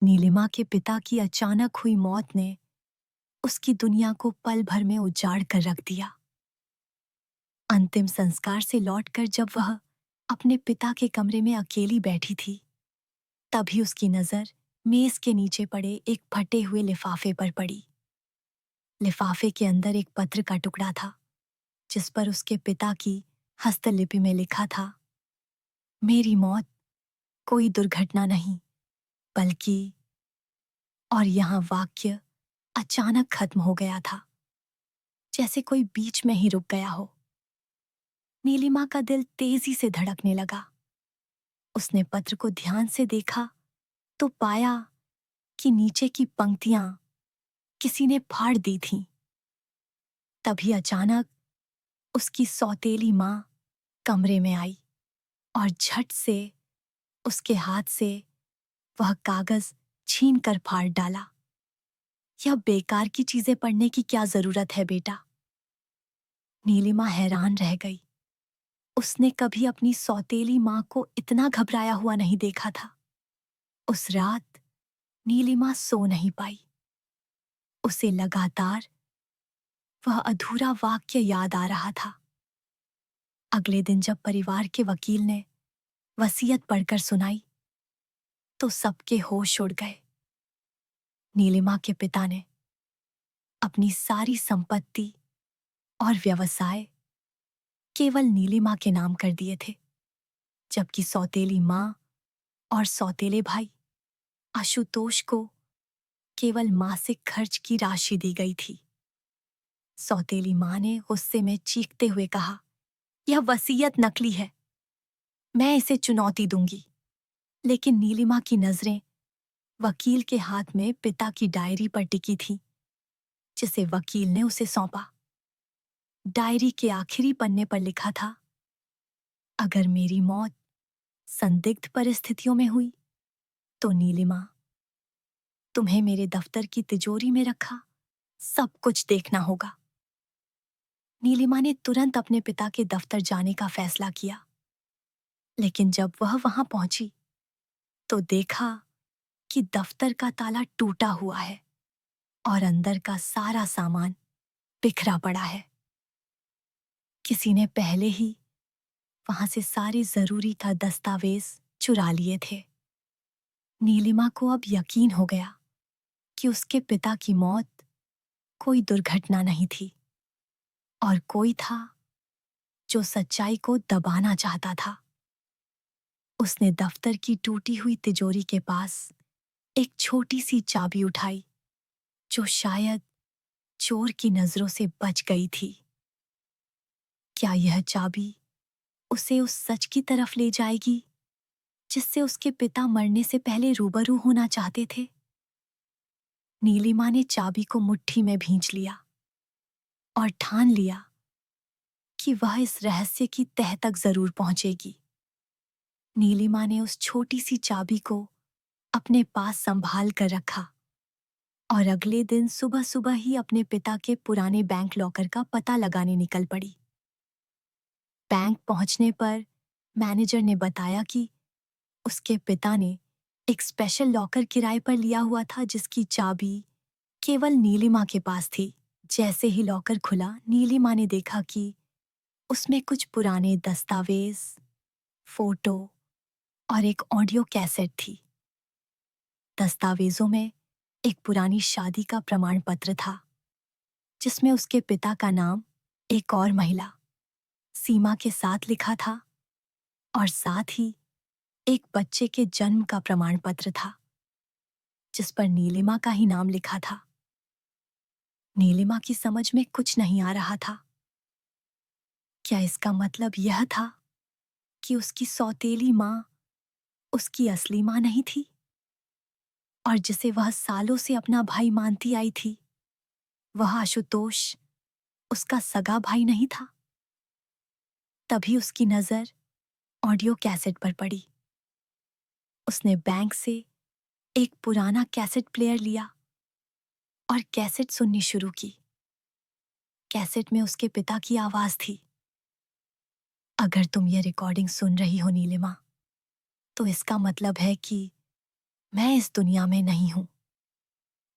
नीलिमा के पिता की अचानक हुई मौत ने उसकी दुनिया को पल भर में उजाड़ कर रख दिया। अंतिम संस्कार से लौटकर जब वह अपने पिता के कमरे में अकेली बैठी थी, तभी उसकी नजर मेज के नीचे पड़े एक फटे हुए लिफाफे पर पड़ी। लिफाफे के अंदर एक पत्र का टुकड़ा था, जिस पर उसके पिता की हस्तलिपि में लिखा था, मेरी मौत कोई दुर्घटना नहीं, बल्कि। और यहाँ वाक्य अचानक खत्म हो गया था, जैसे कोई बीच में ही रुक गया हो। नीलिमा का दिल तेजी से धड़कने लगा। उसने पत्र को ध्यान से देखा तो पाया कि नीचे की पंक्तियां किसी ने फाड़ दी थीं। तभी अचानक उसकी सौतेली माँ कमरे में आई और झट से उसके हाथ से वह कागज छीन कर फाड़ डाला। यह बेकार की चीजें पढ़ने की क्या जरूरत है बेटा? नीलिमा हैरान रह गई। उसने कभी अपनी सौतेली माँ को इतना घबराया हुआ नहीं देखा था। उस रात नीलिमा सो नहीं पाई। उसे लगातार वह अधूरा वाक्य याद आ रहा था। अगले दिन जब परिवार के वकील ने वसीयत पढ़कर सुनाई, तो सबके होश उड़ गए। नीलिमा के पिता ने अपनी सारी संपत्ति और व्यवसाय केवल नीलिमा के नाम कर दिए थे, जबकि सौतेली माँ और सौतेले भाई आशुतोष को केवल मासिक खर्च की राशि दी गई थी। सौतेली माँ ने गुस्से में चीखते हुए कहा, यह वसीयत नकली है, मैं इसे चुनौती दूंगी। लेकिन नीलिमा की नजरें वकील के हाथ में पिता की डायरी पर टिकी थी, जिसे वकील ने उसे सौंपा। डायरी के आखिरी पन्ने पर लिखा था, अगर मेरी मौत संदिग्ध परिस्थितियों में हुई तो नीलिमा, तुम्हें मेरे दफ्तर की तिजोरी में रखा सब कुछ देखना होगा। नीलिमा ने तुरंत अपने पिता के दफ्तर जाने का फैसला किया, लेकिन जब वह वहां पहुंची तो देखा कि दफ्तर का ताला टूटा हुआ है और अंदर का सारा सामान बिखरा पड़ा है। किसी ने पहले ही वहां से सारे जरूरी था दस्तावेज चुरा लिए थे। नीलिमा को अब यकीन हो गया कि उसके पिता की मौत कोई दुर्घटना नहीं थी, और कोई था जो सच्चाई को दबाना चाहता था। उसने दफ्तर की टूटी हुई तिजोरी के पास एक छोटी सी चाबी उठाई, जो शायद चोर की नजरों से बच गई थी। क्या यह चाबी उसे उस सच की तरफ ले जाएगी जिससे उसके पिता मरने से पहले रूबरू होना चाहते थे? नीलिमा ने चाबी को मुट्ठी में भींच लिया और ठान लिया कि वह इस रहस्य की तह तक जरूर पहुंचेगी। नीलिमा ने उस छोटी सी चाबी को अपने पास संभाल कर रखा और अगले दिन सुबह सुबह ही अपने पिता के पुराने बैंक लॉकर का पता लगाने निकल पड़ी। बैंक पहुंचने पर मैनेजर ने बताया कि उसके पिता ने एक स्पेशल लॉकर किराए पर लिया हुआ था, जिसकी चाबी केवल नीलिमा के पास थी। जैसे ही लॉकर खुला, नीलिमा ने देखा कि उसमें कुछ पुराने दस्तावेज, फोटो और एक ऑडियो कैसेट थी। दस्तावेजों में एक पुरानी शादी का प्रमाण पत्र था, जिसमें उसके पिता का नाम एक और महिला, सीमा के साथ लिखा था, और साथ ही एक बच्चे के जन्म का प्रमाण पत्र था, जिस पर नीलिमा का ही नाम लिखा था। नीलिमा की समझ में कुछ नहीं आ रहा था। क्या इसका मतलब यह था कि उसकी सौतेली माँ उसकी असली माँ नहीं थी, और जिसे वह सालों से अपना भाई मानती आई थी, वह आशुतोष उसका सगा भाई नहीं था? तभी उसकी नजर ऑडियो कैसेट पर पड़ी। उसने बैंक से एक पुराना कैसेट प्लेयर लिया और कैसेट सुननी शुरू की। कैसेट में उसके पिता की आवाज थी। अगर तुम ये रिकॉर्डिंग सुन रही हो नीलिमा, तो इसका मतलब है कि मैं इस दुनिया में नहीं हूं।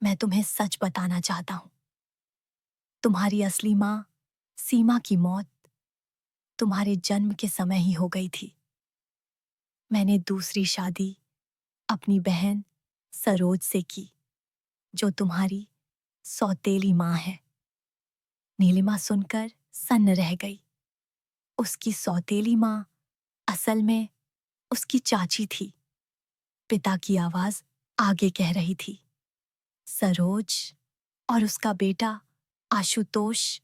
मैं तुम्हें सच बताना चाहता हूं। तुम्हारी असली माँ सीमा की मौत तुम्हारे जन्म के समय ही हो गई थी। मैंने दूसरी शादी अपनी बहन सरोज से की, जो तुम्हारी सौतेली माँ है। नीलिमा सुनकर सन्न रह गई। उसकी सौतेली माँ असल में उसकी चाची थी। पिता की आवाज आगे कह रही थी, सरोज और उसका बेटा आशुतोष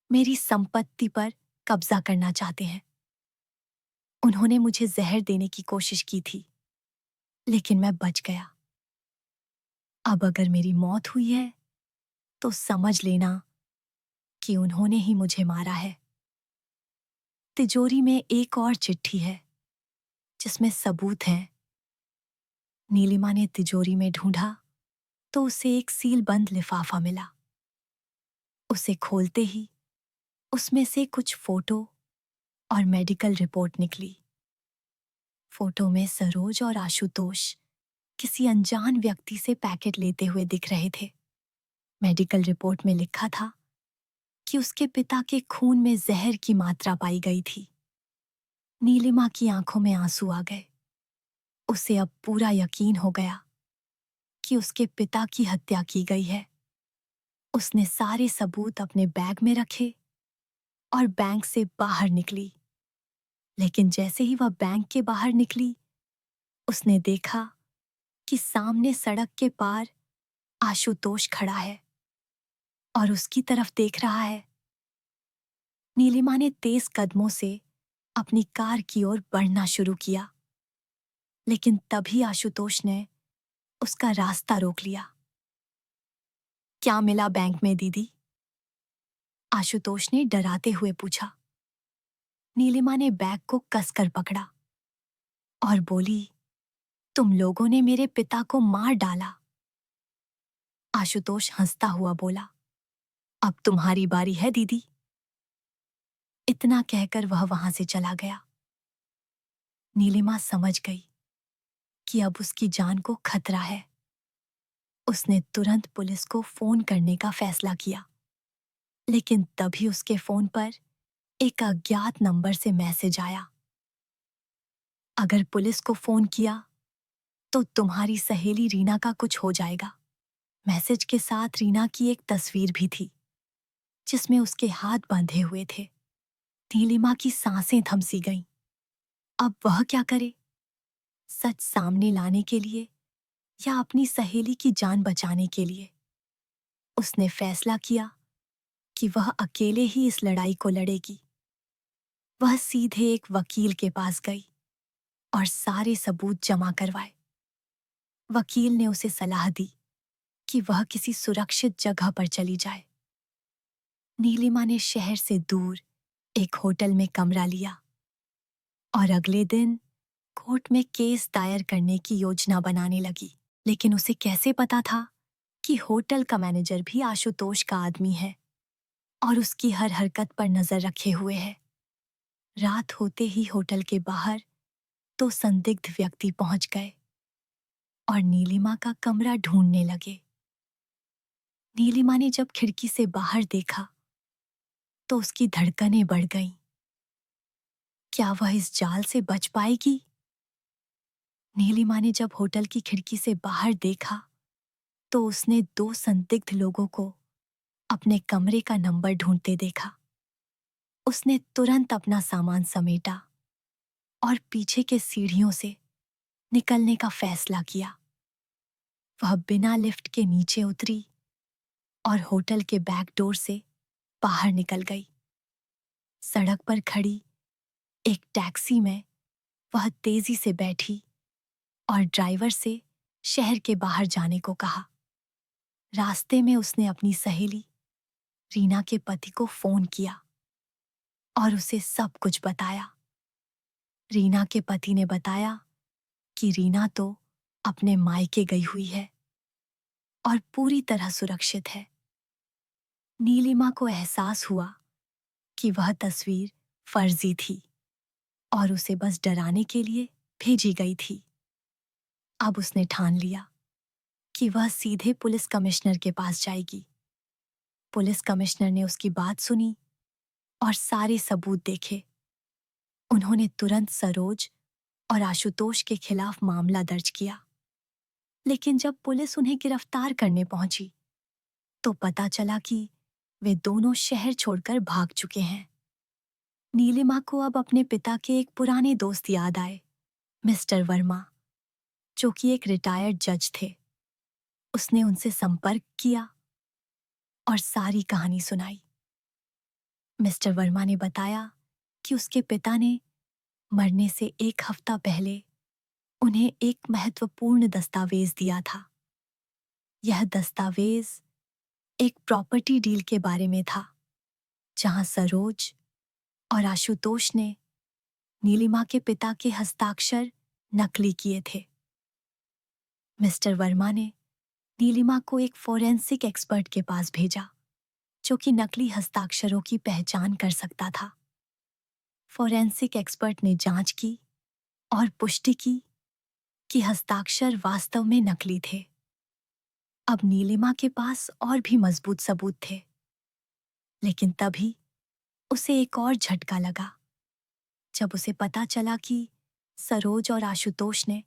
मेरी संपत्ति पर कब्जा करना चाहते हैं। उन्होंने मुझे जहर देने की कोशिश की थी, लेकिन मैं बच गया। अब अगर मेरी मौत हुई है तो समझ लेना कि उन्होंने ही मुझे मारा है। तिजोरी में एक और चिट्ठी है जिसमें सबूत हैं। नीलिमा ने तिजोरी में ढूंढा तो उसे एक सील बंद लिफाफा मिला। उसे खोलते ही उसमें से कुछ फोटो और मेडिकल रिपोर्ट निकली। फोटो में सरोज और आशुतोष किसी अनजान व्यक्ति से पैकेट लेते हुए दिख रहे थे। मेडिकल रिपोर्ट में लिखा था कि उसके पिता के खून में जहर की मात्रा पाई गई थी। नीलिमा की आंखों में आंसू आ गए। उसे अब पूरा यकीन हो गया कि उसके पिता की हत्या की गई है। उसने सारे सबूत अपने बैग में रखे और बैंक से बाहर निकली। लेकिन जैसे ही वह बैंक के बाहर निकली, उसने देखा कि सामने सड़क के पार आशुतोष खड़ा है और उसकी तरफ देख रहा है। नीलिमा ने तेज कदमों से अपनी कार की ओर बढ़ना शुरू किया, लेकिन तभी आशुतोष ने उसका रास्ता रोक लिया। क्या मिला बैंक में दीदी? आशुतोष ने डराते हुए पूछा। नीलिमा ने बैग को कसकर पकड़ा और बोली, तुम लोगों ने मेरे पिता को मार डाला। आशुतोष हंसता हुआ बोला, अब तुम्हारी बारी है दीदी। इतना कहकर वह वहां से चला गया। नीलिमा समझ गई कि अब उसकी जान को खतरा है। उसने तुरंत पुलिस को फोन करने का फैसला किया, लेकिन तभी उसके फोन पर एक अज्ञात नंबर से मैसेज आया। अगर पुलिस को फोन किया तो तुम्हारी सहेली रीना का कुछ हो जाएगा। मैसेज के साथ रीना की एक तस्वीर भी थी, जिसमें उसके हाथ बंधे हुए थे। नीलिमा की सांसें थमसी गईं। अब वह क्या करे? सच सामने लाने के लिए या अपनी सहेली की जान बचाने के लिए? उसने फैसला किया कि वह अकेले ही इस लड़ाई को लड़ेगी। वह सीधे एक वकील के पास गई और सारे सबूत जमा करवाए। वकील ने उसे सलाह दी कि वह किसी सुरक्षित जगह पर चली जाए। नीलिमा ने शहर से दूर एक होटल में कमरा लिया और अगले दिन कोर्ट में केस दायर करने की योजना बनाने लगी। लेकिन उसे कैसे पता था कि होटल का मैनेजर भी आशुतोष का आदमी है और उसकी हर हरकत पर नजर रखे हुए है। रात होते ही होटल के बाहर दो संदिग्ध व्यक्ति पहुंच गए और नीलिमा का कमरा ढूंढने लगे। नीलिमा ने जब खिड़की से बाहर देखा तो उसकी धड़कनें बढ़ गईं। क्या वह इस जाल से बच पाएगी? नीलिमा ने जब होटल की खिड़की से बाहर देखा तो उसने दो संदिग्ध लोगों को अपने कमरे का नंबर ढूंढते देखा। उसने तुरंत अपना सामान समेटा और पीछे के सीढ़ियों से निकलने का फैसला किया। वह बिना लिफ्ट के नीचे उतरी और होटल के बैक डोर से बाहर निकल गई। सड़क पर खड़ी एक टैक्सी में वह तेजी से बैठी और ड्राइवर से शहर के बाहर जाने को कहा। रास्ते में उसने अपनी सहेली रीना के पति को फोन किया और उसे सब कुछ बताया। रीना के पति ने बताया कि रीना तो अपने मायके गई हुई है और पूरी तरह सुरक्षित है। नीलिमा को एहसास हुआ कि वह तस्वीर फर्जी थी और उसे बस डराने के लिए भेजी गई थी। अब उसने ठान लिया कि वह सीधे पुलिस कमिश्नर के पास जाएगी। पुलिस कमिश्नर ने उसकी बात सुनी और सारे सबूत देखे। उन्होंने तुरंत सरोज और आशुतोष के खिलाफ मामला दर्ज किया। लेकिन जब पुलिस उन्हें गिरफ्तार करने पहुंची तो पता चला कि वे दोनों शहर छोड़कर भाग चुके हैं। नीलिमा को अब अपने पिता के एक पुराने दोस्त याद आए, मिस्टर वर्मा, जो कि एक रिटायर्ड जज थे। उसने उनसे संपर्क किया और सारी कहानी सुनाई। मिस्टर वर्मा ने बताया कि उसके पिता ने मरने से एक हफ्ता पहले उन्हें एक महत्वपूर्ण दस्तावेज दिया था। यह दस्तावेज एक प्रॉपर्टी डील के बारे में था, जहां सरोज और आशुतोष ने नीलिमा के पिता के हस्ताक्षर नकली किए थे। मिस्टर वर्मा ने नीलिमा को एक फोरेंसिक एक्सपर्ट के पास भेजा, जो कि नकली हस्ताक्षरों की पहचान कर सकता था। फोरेंसिक एक्सपर्ट ने जांच की और पुष्टि की कि हस्ताक्षर वास्तव में नकली थे। अब नीलिमा के पास और भी मजबूत सबूत थे, लेकिन तभी उसे एक और झटका लगा जब उसे पता चला कि सरोज और आशुतोष ने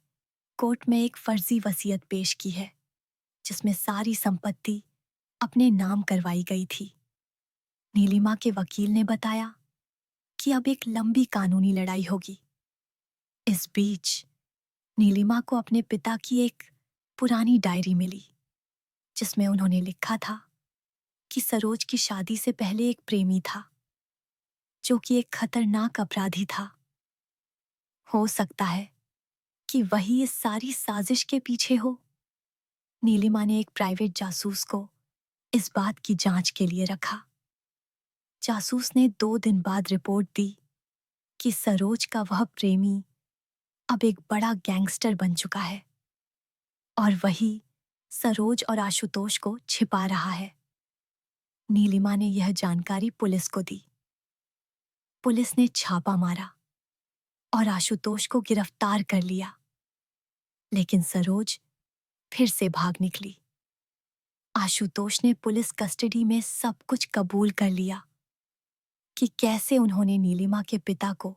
कोर्ट में एक फर्जी वसीयत पेश की है, जिसमें सारी संपत्ति अपने नाम करवाई गई थी। नीलिमा के वकील ने बताया कि अब एक लंबी कानूनी लड़ाई होगी। इस बीच नीलिमा को अपने पिता की एक पुरानी डायरी मिली, जिसमें उन्होंने लिखा था कि सरोज की शादी से पहले एक प्रेमी था, जो कि एक खतरनाक अपराधी था। हो सकता है कि वही इस सारी साजिश के पीछे हो। नीलिमा ने एक प्राइवेट जासूस को इस बात की जांच के लिए रखा। जासूस ने 2 दिन बाद रिपोर्ट दी कि सरोज का वह प्रेमी अब एक बड़ा गैंगस्टर बन चुका है और वही सरोज और आशुतोष को छिपा रहा है। नीलिमा ने यह जानकारी पुलिस को दी। पुलिस ने छापा मारा और आशुतोष को गिरफ्तार कर लिया, लेकिन सरोज फिर से भाग निकली। आशुतोष ने पुलिस कस्टडी में सब कुछ कबूल कर लिया कि कैसे उन्होंने नीलिमा के पिता को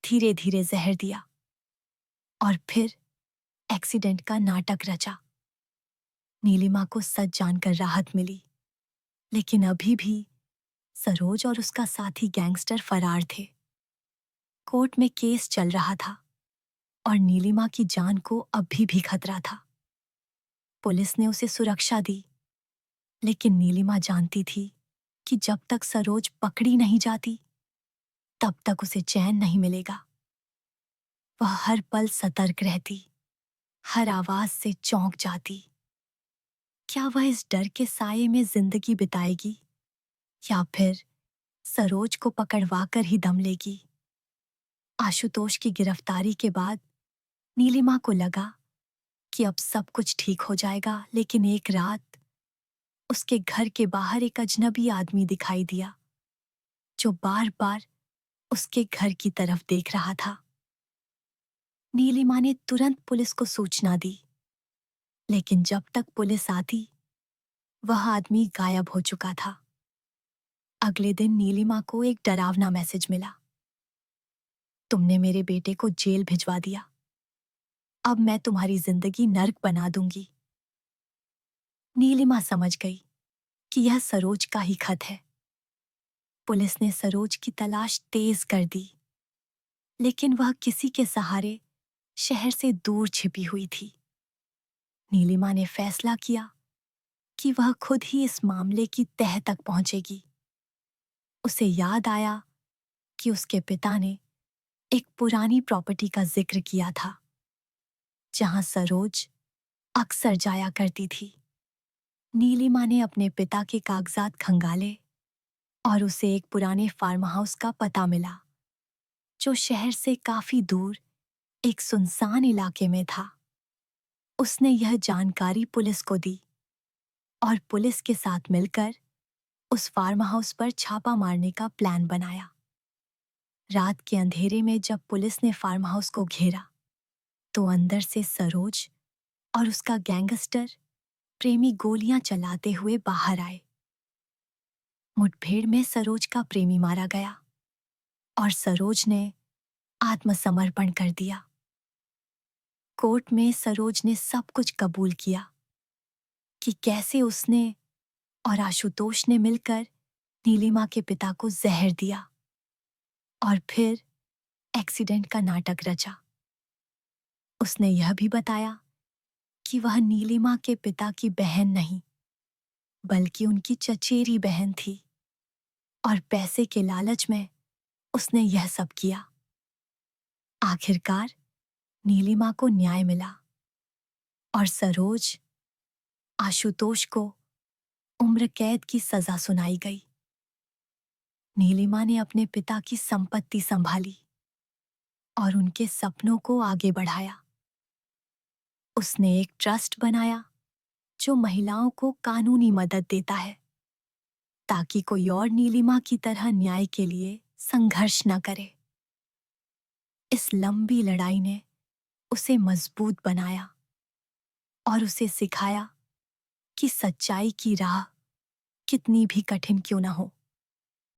धीरे धीरे जहर दिया और फिर एक्सीडेंट का नाटक रचा। नीलिमा को सच जानकर राहत मिली, लेकिन अभी भी सरोज और उसका साथी गैंगस्टर फरार थे। कोर्ट में केस चल रहा था और नीलिमा की जान को अभी भी खतरा था। पुलिस ने उसे सुरक्षा दी, लेकिन नीलिमा जानती थी कि जब तक सरोज पकड़ी नहीं जाती, तब तक उसे चैन नहीं मिलेगा। वह हर पल सतर्क रहती, हर आवाज से चौंक जाती। क्या वह इस डर के साये में जिंदगी बिताएगी या फिर सरोज को पकड़वा कर ही दम लेगी? आशुतोष की गिरफ्तारी के बाद नीलिमा को लगा कि अब सब कुछ ठीक हो जाएगा, लेकिन एक रात उसके घर के बाहर एक अजनबी आदमी दिखाई दिया, जो बार-बार उसके घर की तरफ देख रहा था। नीलिमा ने तुरंत पुलिस को सूचना दी, लेकिन जब तक पुलिस आती, वह आदमी गायब हो चुका था। अगले दिन नीलिमा को एक डरावना मैसेज मिला। तुमने मेरे बेटे को जेल भिजवा दिया। अब मैं तुम्हारी जिंदगी नर्क बना दूंगी। नीलिमा समझ गई कि यह सरोज का ही खत है। पुलिस ने सरोज की तलाश तेज कर दी, लेकिन वह किसी के सहारे शहर से दूर छिपी हुई थी। नीलिमा ने फैसला किया कि वह खुद ही इस मामले की तह तक पहुंचेगी। उसे याद आया कि उसके पिता ने एक पुरानी प्रॉपर्टी का जिक्र किया था, जहां सरोज अक्सर जाया करती थी। नीलिमा ने अपने पिता के कागजात खंगाले और उसे एक पुराने फार्म हाउस का पता मिला, जो शहर से काफी दूर एक सुनसान इलाके में था। उसने यह जानकारी पुलिस को दी और पुलिस के साथ मिलकर उस फार्म हाउस पर छापा मारने का प्लान बनाया। रात के अंधेरे में जब पुलिस ने फार्म हाउस को घेरा, तो अंदर से सरोज और उसका गैंगस्टर प्रेमी गोलियां चलाते हुए बाहर आए। मुठभेड़ में सरोज का प्रेमी मारा गया और सरोज ने आत्मसमर्पण कर दिया। कोर्ट में सरोज ने सब कुछ कबूल किया कि कैसे उसने और आशुतोष ने मिलकर नीलिमा के पिता को जहर दिया और फिर एक्सीडेंट का नाटक रचा। उसने यह भी बताया कि वह नीलिमा के पिता की बहन नहीं, बल्कि उनकी चचेरी बहन थी और पैसे के लालच में उसने यह सब किया। आखिरकार नीलिमा को न्याय मिला और सरोज, आशुतोष को उम्र कैद की सजा सुनाई गई। नीलिमा ने अपने पिता की संपत्ति संभाली और उनके सपनों को आगे बढ़ाया। उसने एक ट्रस्ट बनाया जो महिलाओं को कानूनी मदद देता है, ताकि कोई और नीलिमा की तरह न्याय के लिए संघर्ष न करे। इस लंबी लड़ाई ने उसे मजबूत बनाया और उसे सिखाया कि सच्चाई की राह कितनी भी कठिन क्यों न हो,